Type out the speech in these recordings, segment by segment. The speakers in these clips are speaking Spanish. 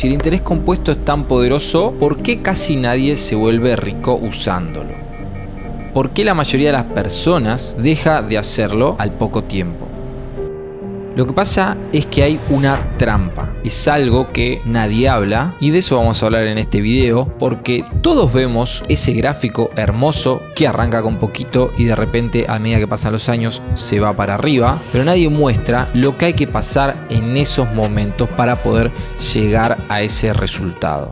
si el interés compuesto es tan poderoso, ¿por qué casi nadie se vuelve rico usándolo? ¿Por qué la mayoría de las personas deja de hacerlo al poco tiempo? Lo que pasa es que hay una trampa, es algo que nadie habla y de eso vamos a hablar en este video, porque todos vemos ese gráfico hermoso que arranca con poquito y de repente a medida que pasan los años se va para arriba, pero nadie muestra lo que hay que pasar en esos momentos para poder llegar a ese resultado.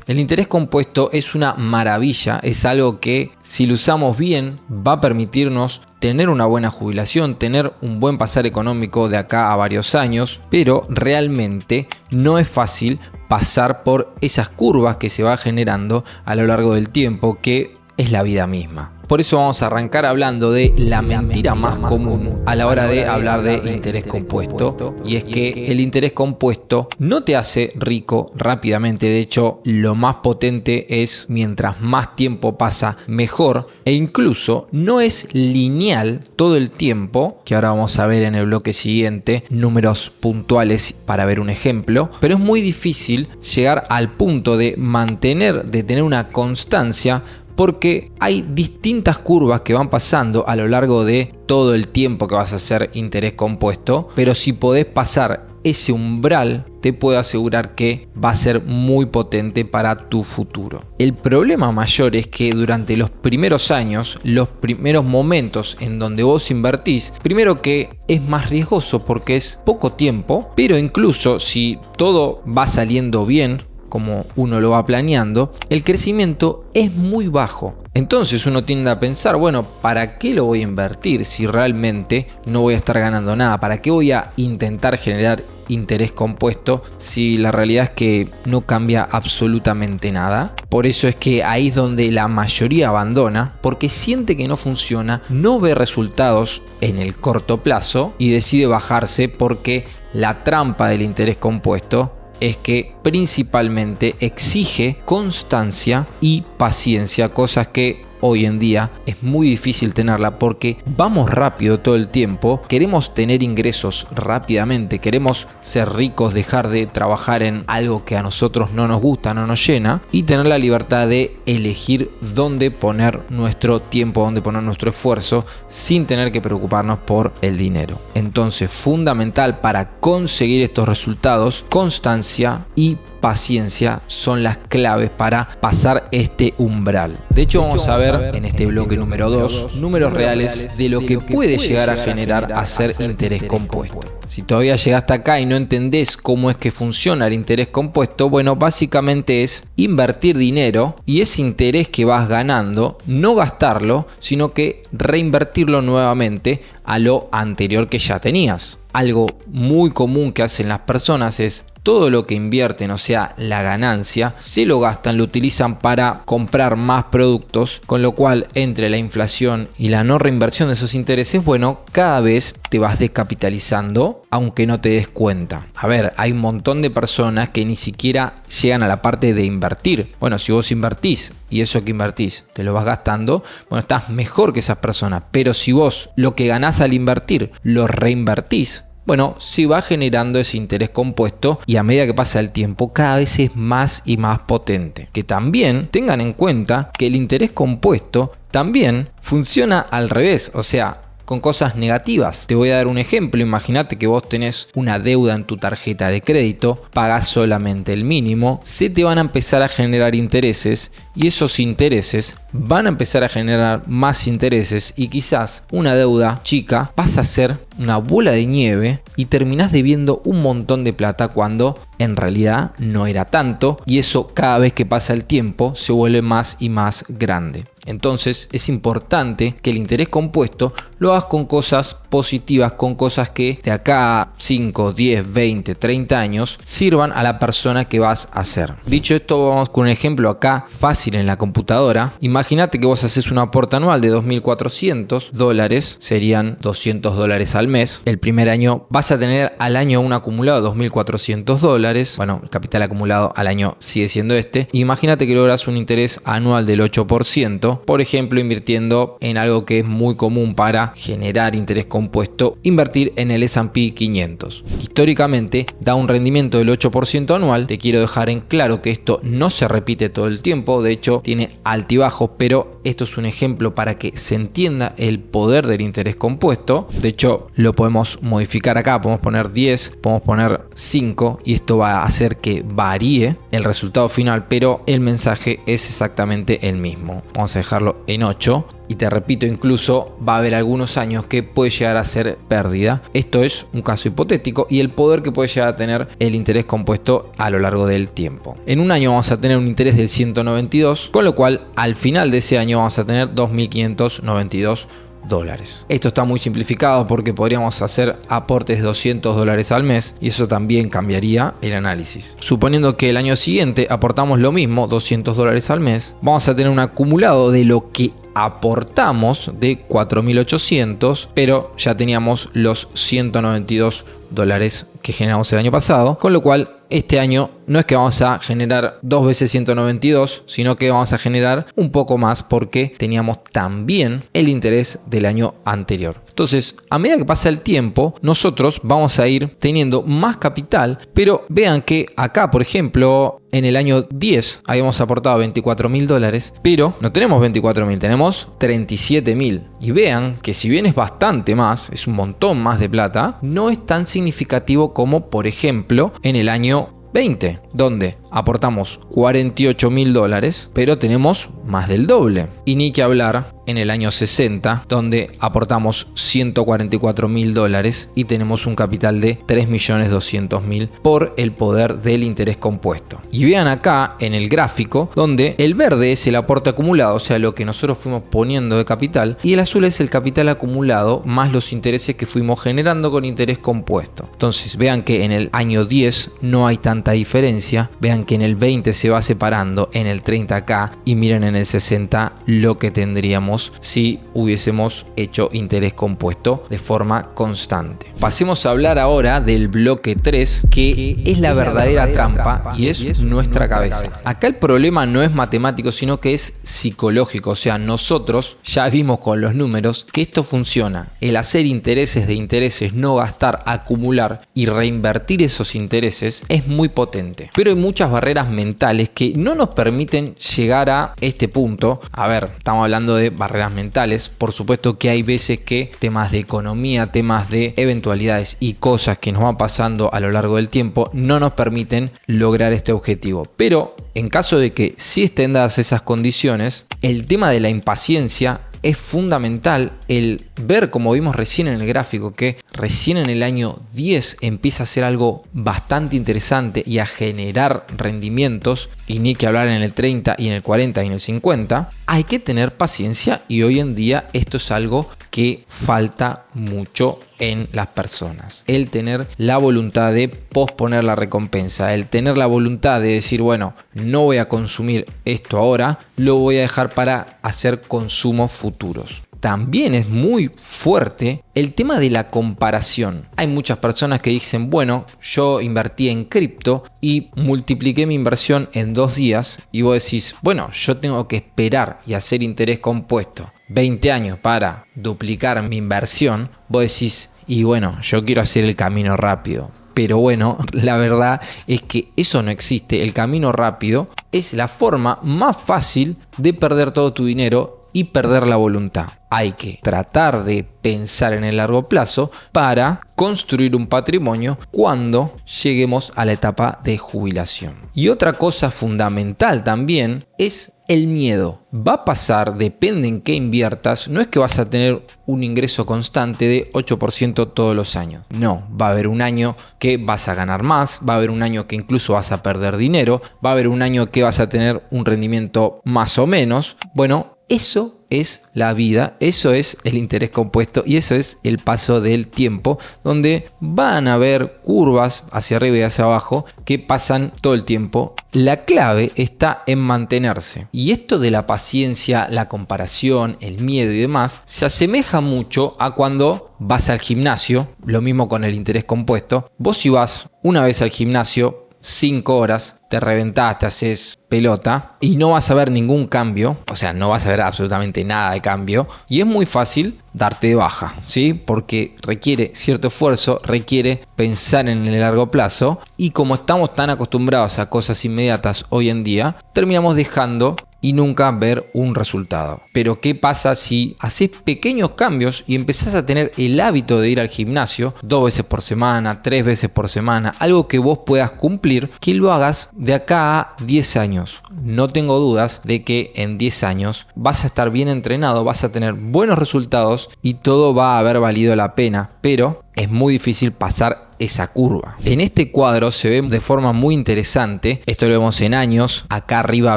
El interés compuesto es una maravilla, es algo que si lo usamos bien va a permitirnos tener una buena jubilación, tener un buen pasar económico de acá a varios años, pero realmente no es fácil pasar por esas curvas que se va generando a lo largo del tiempo, que es la vida misma. Por eso vamos a arrancar hablando de la mentira más común a la hora de hablar de interés compuesto, y es que el interés compuesto no te hace rico rápidamente. De hecho, lo más potente es mientras más tiempo pasa mejor, e incluso no es lineal todo el tiempo, que ahora vamos a ver en el bloque siguiente números puntuales para ver un ejemplo, pero es muy difícil llegar al punto de tener una constancia, porque hay distintas curvas que van pasando a lo largo de todo el tiempo que vas a hacer interés compuesto, pero si podés pasar ese umbral, te puedo asegurar que va a ser muy potente para tu futuro. El problema mayor es que durante los primeros años, los primeros momentos en donde vos invertís, primero que es más riesgoso porque es poco tiempo, pero incluso si todo va saliendo bien, como uno lo va planeando, el crecimiento es muy bajo. Entonces uno tiende a pensar, bueno, ¿para qué lo voy a invertir si realmente no voy a estar ganando nada? ¿Para qué voy a intentar generar interés compuesto si la realidad es que no cambia absolutamente nada? Por eso es que ahí es donde la mayoría abandona, porque siente que no funciona, no ve resultados en el corto plazo y decide bajarse, porque la trampa del interés compuesto es que principalmente exige constancia y paciencia, cosas que hoy en día es muy difícil tenerla porque vamos rápido todo el tiempo, queremos tener ingresos rápidamente, queremos ser ricos, dejar de trabajar en algo que a nosotros no nos gusta, no nos llena, y tener la libertad de elegir dónde poner nuestro tiempo, dónde poner nuestro esfuerzo sin tener que preocuparnos por el dinero. Entonces, fundamental para conseguir estos resultados, constancia y paciencia son las claves para pasar este umbral. De hecho, vamos a ver en este bloque número 2 números reales de lo que puede llegar a generar hacer interés compuesto. Si todavía llegaste acá y no entendés cómo es que funciona el interés compuesto, bueno, básicamente es invertir dinero y ese interés que vas ganando, no gastarlo, sino que reinvertirlo nuevamente a lo anterior que ya tenías. Algo muy común que hacen las personas es todo lo que invierten, o sea, la ganancia, se lo gastan, lo utilizan para comprar más productos, con lo cual entre la inflación y la no reinversión de esos intereses, bueno, cada vez te vas descapitalizando, aunque no te des cuenta. A ver, hay un montón de personas que ni siquiera llegan a la parte de invertir. Bueno, si vos invertís y eso que invertís te lo vas gastando, bueno, estás mejor que esas personas. Pero si vos lo que ganás al invertir lo reinvertís, bueno, se va generando ese interés compuesto y a medida que pasa el tiempo cada vez es más y más potente. Que también tengan en cuenta que el interés compuesto también funciona al revés, o sea, con cosas negativas. Te voy a dar un ejemplo. Imagínate que vos tenés una deuda en tu tarjeta de crédito, pagás solamente el mínimo, se te van a empezar a generar intereses y esos intereses van a empezar a generar más intereses y quizás una deuda chica pasa a ser una bola de nieve y terminás debiendo un montón de plata cuando en realidad no era tanto, y eso cada vez que pasa el tiempo se vuelve más y más grande. Entonces es importante que el interés compuesto lo hagas con cosas positivas, con cosas que de acá a 5, 10, 20, 30 años sirvan a la persona que vas a ser. Dicho esto, vamos con un ejemplo acá fácil en la computadora. Imagínate que vos haces un aporte anual de $2.400, serían $200 al mes. El primer año vas a tener al año un acumulado de $2.400. Bueno, el capital acumulado al año sigue siendo este. Imagínate que logras un interés anual del 8%. dinero, por ejemplo, invirtiendo en algo que es muy común para generar interés compuesto, invertir en el S&P 500. Históricamente da un rendimiento del 8% anual. Te quiero dejar en claro que esto no se repite todo el tiempo, de hecho tiene altibajos, pero esto es un ejemplo para que se entienda el poder del interés compuesto. De hecho, lo podemos modificar acá, podemos poner 10, podemos poner 5 y esto va a hacer que varíe el resultado final, pero el mensaje es exactamente el mismo. Vamos a dejarlo en 8 y te repito, incluso va a haber algunos años que puede llegar a ser pérdida. Esto es un caso hipotético y el poder que puede llegar a tener el interés compuesto a lo largo del tiempo. En un año vamos a tener un interés del 192, con lo cual al final de ese año vamos a tener 2.592 dólares. Esto está muy simplificado porque podríamos hacer aportes de 200 dólares al mes y eso también cambiaría el análisis. Suponiendo que el año siguiente aportamos lo mismo, 200 dólares al mes, vamos a tener un acumulado de lo que aportamos de 4.800, pero ya teníamos los 192 dólares que generamos el año pasado, con lo cual este año no es que vamos a generar 2 veces 192, sino que vamos a generar un poco más porque teníamos también el interés del año anterior. Entonces, a medida que pasa el tiempo, nosotros vamos a ir teniendo más capital, pero vean que acá, por ejemplo, en el año 10 habíamos aportado 24.000 dólares, pero no tenemos 24.000, tenemos 37.000. Y vean que si bien es bastante más, es un montón más de plata, no es tan significativo como, por ejemplo, en el año 20, donde aportamos 48.000 dólares, pero tenemos más del doble. Y ni que hablar en el año 60, donde aportamos 144.000 dólares y tenemos un capital de 3.200.000 por el poder del interés compuesto. Y vean acá en el gráfico, donde el verde es el aporte acumulado, o sea, lo que nosotros fuimos poniendo de capital, y el azul es el capital acumulado más los intereses que fuimos generando con interés compuesto. Entonces, vean que en el año 10 no hay tanta diferencia, vean que en el 20 se va separando, en el 30 acá, y miren en el 60 lo que tendríamos si hubiésemos hecho interés compuesto de forma constante. Pasemos a hablar ahora del bloque 3, que es la verdadera trampa y es nuestra cabeza. Acá el problema no es matemático, sino que es psicológico, o sea, nosotros ya vimos con los números que esto funciona. El hacer intereses de intereses, no gastar, acumular y reinvertir esos intereses es muy potente. Pero hay muchas barreras mentales que no nos permiten llegar a este punto. A ver, estamos hablando de barreras mentales. Por supuesto que hay veces que temas de economía, temas de eventualidades y cosas que nos van pasando a lo largo del tiempo no nos permiten lograr este objetivo. Pero en caso de que sí estén dadas esas condiciones, el tema de la impaciencia es fundamental. El ver, como vimos recién en el gráfico, que recién en el año 10 empieza a ser algo bastante interesante y a generar rendimientos, y ni que hablar en el 30 y en el 40 y en el 50, hay que tener paciencia, y hoy en día esto es algo que falta mucho en las personas. El tener la voluntad de posponer la recompensa, el tener la voluntad de decir, bueno, no voy a consumir esto ahora, lo voy a dejar para hacer consumos futuros. También es muy fuerte el tema de la comparación. Hay muchas personas que dicen, bueno, yo invertí en cripto y multipliqué mi inversión en 2 días, y vos decís, bueno, yo tengo que esperar y hacer interés compuesto 20 años para duplicar mi inversión. Vos decís, y bueno, yo quiero hacer el camino rápido. Pero bueno, la verdad es que eso no existe. El camino rápido es la forma más fácil de perder todo tu dinero y perder la voluntad. Hay que tratar de pensar en el largo plazo para construir un patrimonio cuando lleguemos a la etapa de jubilación. Y otra cosa fundamental también es el miedo. Va a pasar, depende en qué inviertas, no es que vas a tener un ingreso constante de 8% todos los años. No, va a haber un año que vas a ganar más, va a haber un año que incluso vas a perder dinero, va a haber un año que vas a tener un rendimiento más o menos. Bueno, eso es la vida, eso es el interés compuesto y eso es el paso del tiempo, donde van a haber curvas hacia arriba y hacia abajo que pasan todo el tiempo. La clave está en mantenerse. Y esto de la paciencia, la comparación, el miedo y demás, se asemeja mucho a cuando vas al gimnasio, lo mismo con el interés compuesto. Vos si vas una vez al gimnasio, 5 horas, te reventás, te haces pelota y no vas a ver ningún cambio, o sea, no vas a ver absolutamente nada de cambio y es muy fácil darte de baja, ¿sí? Porque requiere cierto esfuerzo, requiere pensar en el largo plazo y como estamos tan acostumbrados a cosas inmediatas hoy en día, terminamos dejando y nunca ver un resultado. Pero ¿qué pasa si haces pequeños cambios y empezás a tener el hábito de ir al gimnasio 2 veces por semana, 3 veces por semana, algo que vos puedas cumplir, que lo hagas de acá a 10 años? No tengo dudas de que en 10 años vas a estar bien entrenado, vas a tener buenos resultados y todo va a haber valido la pena, pero es muy difícil pasar esa curva. En este cuadro se ve de forma muy interesante, esto lo vemos en años, acá arriba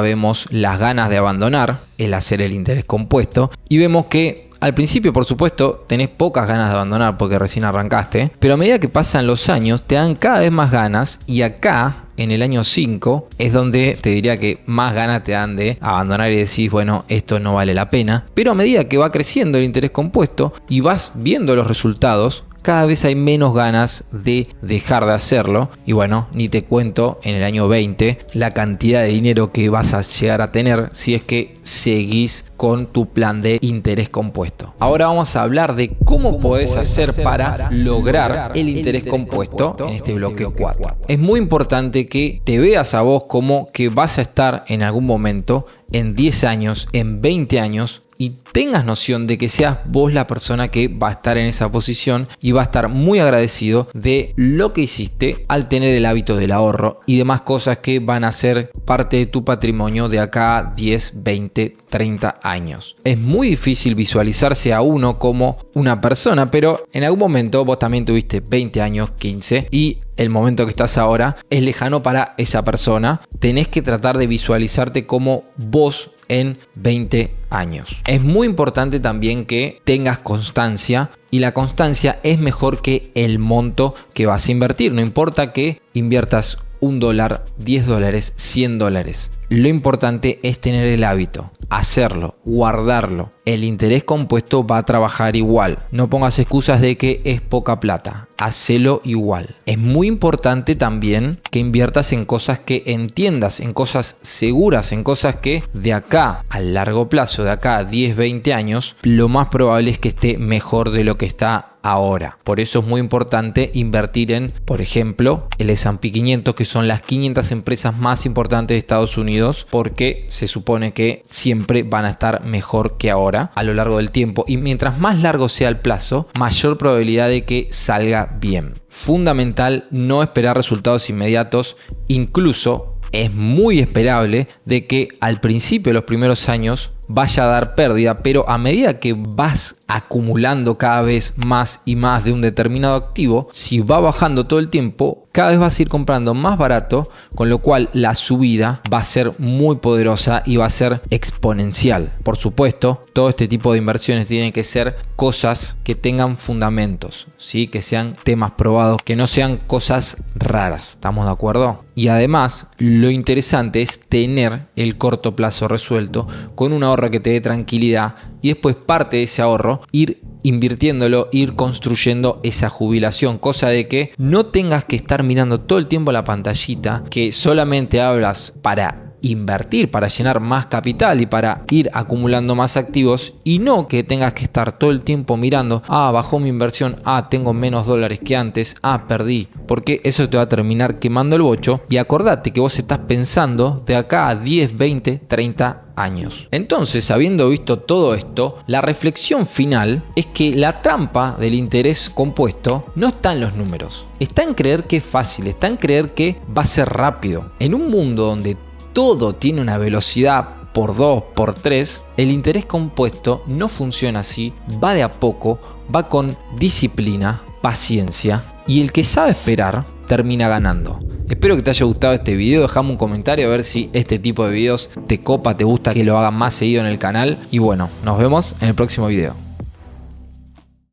vemos las ganas de abandonar, el hacer el interés compuesto, y vemos que al principio, por supuesto, tenés pocas ganas de abandonar porque recién arrancaste, pero a medida que pasan los años te dan cada vez más ganas y acá en el año 5 es donde te diría que más ganas te dan de abandonar y decís, bueno, esto no vale la pena. Pero a medida que va creciendo el interés compuesto y vas viendo los resultados, cada vez hay menos ganas de dejar de hacerlo. Y bueno, ni te cuento en el año 20 la cantidad de dinero que vas a llegar a tener si es que seguís con tu plan de interés compuesto. Ahora vamos a hablar de cómo podés hacer para lograr el interés compuesto en este bloque 4. Es muy importante que te veas a vos como que vas a estar en algún momento, en 10 años, en 20 años, y tengas noción de que seas vos la persona que va a estar en esa posición y va a estar muy agradecido de lo que hiciste al tener el hábito del ahorro y demás cosas que van a ser parte de tu patrimonio de acá a 10, 20, 30 años. Es muy difícil visualizarse a uno como una persona, pero en algún momento vos también tuviste 20 años, 15, y el momento que estás ahora es lejano para esa persona. Tenés que tratar de visualizarte como vos en 20 años. Es muy importante también que tengas constancia, y la constancia es mejor que el monto que vas a invertir. No importa que inviertas $1, $10, $100. Lo importante es tener el hábito, hacerlo, guardarlo. El interés compuesto va a trabajar igual. No pongas excusas de que es poca plata. Hacelo igual. Es muy importante también que inviertas en cosas que entiendas, en cosas seguras, en cosas que de acá a largo plazo, de acá a 10, 20 años, lo más probable es que esté mejor de lo que está ahora. Por eso es muy importante invertir en, por ejemplo, el S&P 500, que son las 500 empresas más importantes de Estados Unidos, porque se supone que siempre van a estar mejor que ahora a lo largo del tiempo, y mientras más largo sea el plazo, mayor probabilidad de que salga bien. Fundamental no esperar resultados inmediatos, incluso es muy esperable de que al principio de los primeros años vaya a dar pérdida, pero a medida que vas acumulando cada vez más y más de un determinado activo, si va bajando todo el tiempo, cada vez vas a ir comprando más barato, con lo cual la subida va a ser muy poderosa y va a ser exponencial. Por supuesto, todo este tipo de inversiones tienen que ser cosas que tengan fundamentos, ¿sí? Que sean temas probados, que no sean cosas raras. ¿Estamos de acuerdo? Y además, lo interesante es tener el corto plazo resuelto con un ahorro que te dé tranquilidad, y después parte de ese ahorro ir invirtiéndolo, ir construyendo esa jubilación, cosa de que no tengas que estar mirando todo el tiempo la pantallita, que solamente hablas para invertir, para llenar más capital y para ir acumulando más activos, y no que tengas que estar todo el tiempo mirando, bajó mi inversión, tengo menos dólares que antes, perdí, porque eso te va a terminar quemando el bocho. Y acordate que vos estás pensando de acá a 10, 20, 30 años. Entonces, habiendo visto todo esto, la reflexión final es que la trampa del interés compuesto no está en los números, está en creer que es fácil, está en creer que va a ser rápido. En un mundo donde todo tiene una velocidad por 2, por 3, el interés compuesto no funciona así, va de a poco, va con disciplina, paciencia, y el que sabe esperar termina ganando. Espero que te haya gustado este video, dejame un comentario a ver si este tipo de videos te copa, te gusta que lo haga más seguido en el canal, y bueno, nos vemos en el próximo video.